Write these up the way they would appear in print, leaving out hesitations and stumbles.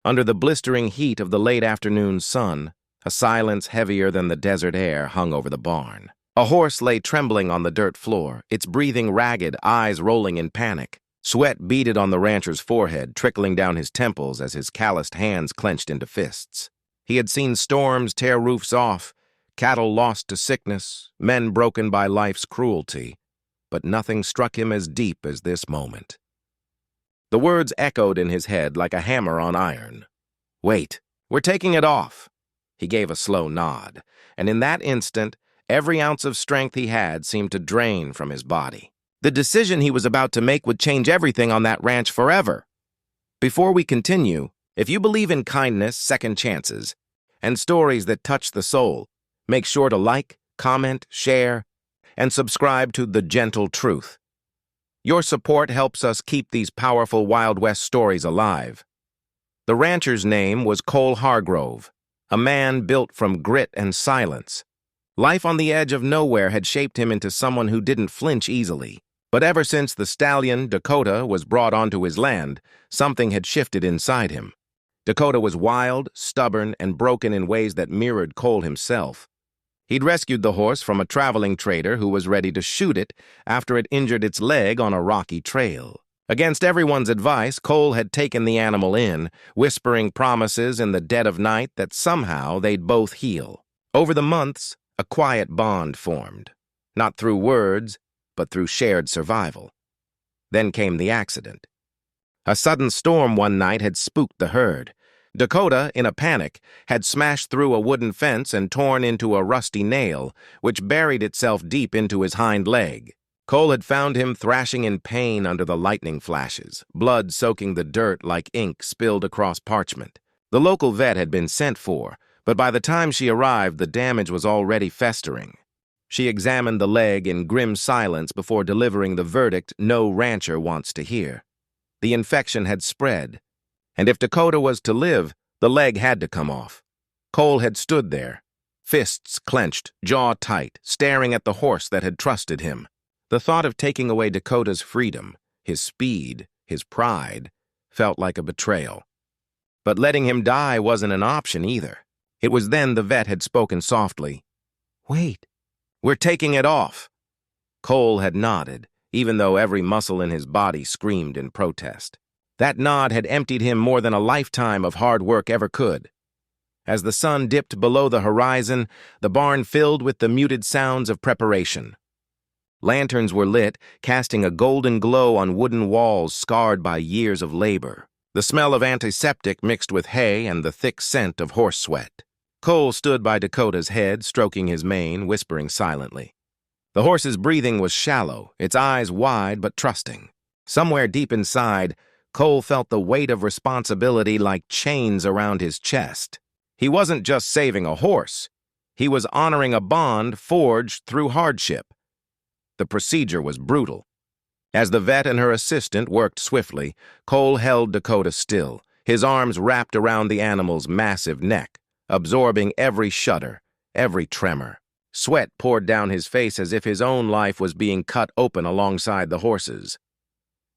Under the blistering heat of the late afternoon sun, a silence heavier than the desert air hung over the barn. A horse lay trembling on the dirt floor, its breathing ragged, eyes rolling in panic. Sweat beaded on the rancher's forehead, trickling down his temples as his calloused hands clenched into fists. He had seen storms tear roofs off, cattle lost to sickness, men broken by life's cruelty, but nothing struck him as deep as this moment. The words echoed in his head like a hammer on iron. "Wait, we're taking it off." He gave a slow nod, and in that instant, every ounce of strength he had seemed to drain from his body. The decision he was about to make would change everything on that ranch forever. Before we continue, if you believe in kindness, second chances, and stories that touch the soul, make sure to like, comment, share, and subscribe to The Gentle Truth. Your support helps us keep these powerful Wild West stories alive. The rancher's name was Cole Hargrove, a man built from grit and silence. Life on the edge of nowhere had shaped him into someone who didn't flinch easily. But ever since the stallion, Dakota, was brought onto his land, something had shifted inside him. Dakota was wild, stubborn, and broken in ways that mirrored Cole himself. He'd rescued the horse from a traveling trader who was ready to shoot it after it injured its leg on a rocky trail. Against everyone's advice, Cole had taken the animal in, whispering promises in the dead of night that somehow they'd both heal. Over the months, a quiet bond formed, not through words, but through shared survival. Then came the accident. A sudden storm one night had spooked the herd. Dakota, in a panic, had smashed through a wooden fence and torn into a rusty nail, which buried itself deep into his hind leg. Cole had found him thrashing in pain under the lightning flashes, blood soaking the dirt like ink spilled across parchment. The local vet had been sent for, but by the time she arrived, the damage was already festering. She examined the leg in grim silence before delivering the verdict no rancher wants to hear. The infection had spread, and if Dakota was to live, the leg had to come off. Cole had stood there, fists clenched, jaw tight, staring at the horse that had trusted him. The thought of taking away Dakota's freedom, his speed, his pride, felt like a betrayal. But letting him die wasn't an option either. It was then the vet had spoken softly. "Wait, we're taking it off." Cole had nodded, even though every muscle in his body screamed in protest. That nod had emptied him more than a lifetime of hard work ever could. As the sun dipped below the horizon, the barn filled with the muted sounds of preparation. Lanterns were lit, casting a golden glow on wooden walls scarred by years of labor. The smell of antiseptic mixed with hay and the thick scent of horse sweat. Cole stood by Dakota's head, stroking his mane, whispering silently. The horse's breathing was shallow, its eyes wide but trusting. Somewhere deep inside, Cole felt the weight of responsibility like chains around his chest. He wasn't just saving a horse. He was honoring a bond forged through hardship. The procedure was brutal. As the vet and her assistant worked swiftly, Cole held Dakota still, his arms wrapped around the animal's massive neck, absorbing every shudder, every tremor. Sweat poured down his face as if his own life was being cut open alongside the horse's.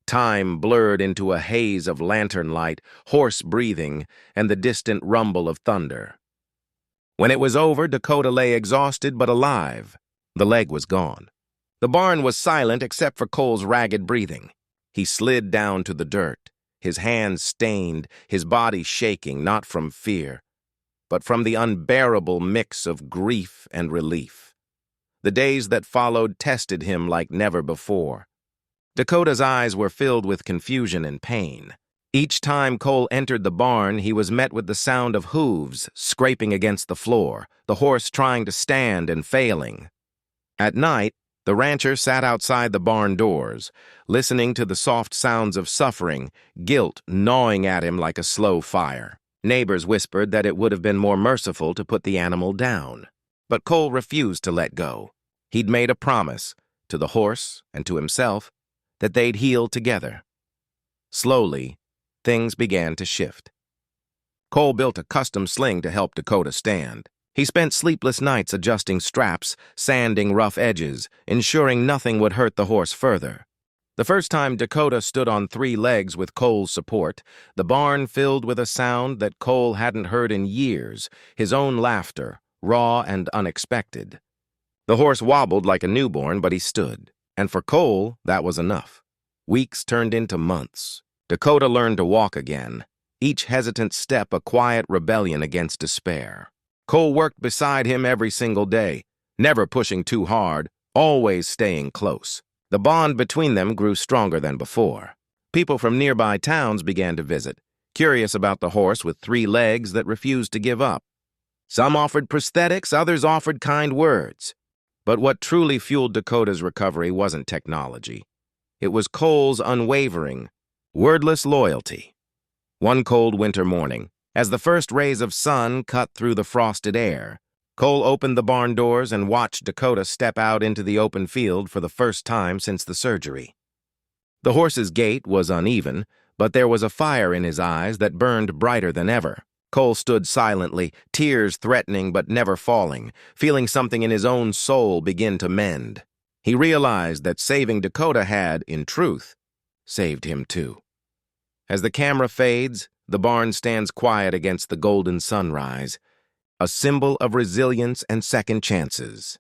Time blurred into a haze of lantern light, hoarse breathing, and the distant rumble of thunder. When it was over, Dakota lay exhausted but alive. The leg was gone. The barn was silent except for Cole's ragged breathing. He slid down to the dirt, his hands stained, his body shaking, not from fear, but from the unbearable mix of grief and relief. The days that followed tested him like never before. Dakota's eyes were filled with confusion and pain. Each time Cole entered the barn, he was met with the sound of hooves scraping against the floor, the horse trying to stand and failing. At night, the rancher sat outside the barn doors, listening to the soft sounds of suffering, guilt gnawing at him like a slow fire. Neighbors whispered that it would have been more merciful to put the animal down. But Cole refused to let go. He'd made a promise, to the horse and to himself, that they'd heal together. Slowly, things began to shift. Cole built a custom sling to help Dakota stand. He spent sleepless nights adjusting straps, sanding rough edges, ensuring nothing would hurt the horse further. The first time Dakota stood on 3 legs with Cole's support, the barn filled with a sound that Cole hadn't heard in years, his own laughter, raw and unexpected. The horse wobbled like a newborn, but he stood, and for Cole, that was enough. Weeks turned into months. Dakota learned to walk again, each hesitant step a quiet rebellion against despair. Cole worked beside him every single day, never pushing too hard, always staying close. The bond between them grew stronger than before. People from nearby towns began to visit, curious about the horse with 3 legs that refused to give up. Some offered prosthetics, others offered kind words. But what truly fueled Dakota's recovery wasn't technology. It was Cole's unwavering, wordless loyalty. One cold winter morning, as the first rays of sun cut through the frosted air, Cole opened the barn doors and watched Dakota step out into the open field for the first time since the surgery. The horse's gait was uneven, but there was a fire in his eyes that burned brighter than ever. Cole stood silently, tears threatening but never falling, feeling something in his own soul begin to mend. He realized that saving Dakota had, in truth, saved him too. As the camera fades, the barn stands quiet against the golden sunrise, a symbol of resilience and second chances.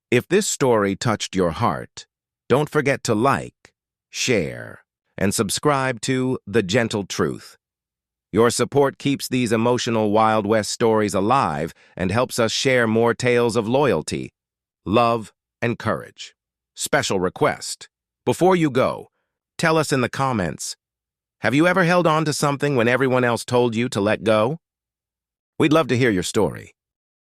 If this story touched your heart, don't forget to like, share, and subscribe to The Gentle Truth. Your support keeps these emotional Wild West stories alive and helps us share more tales of loyalty, love, and courage. Special request: before you go, tell us in the comments, have you ever held on to something when everyone else told you to let go? We'd love to hear your story.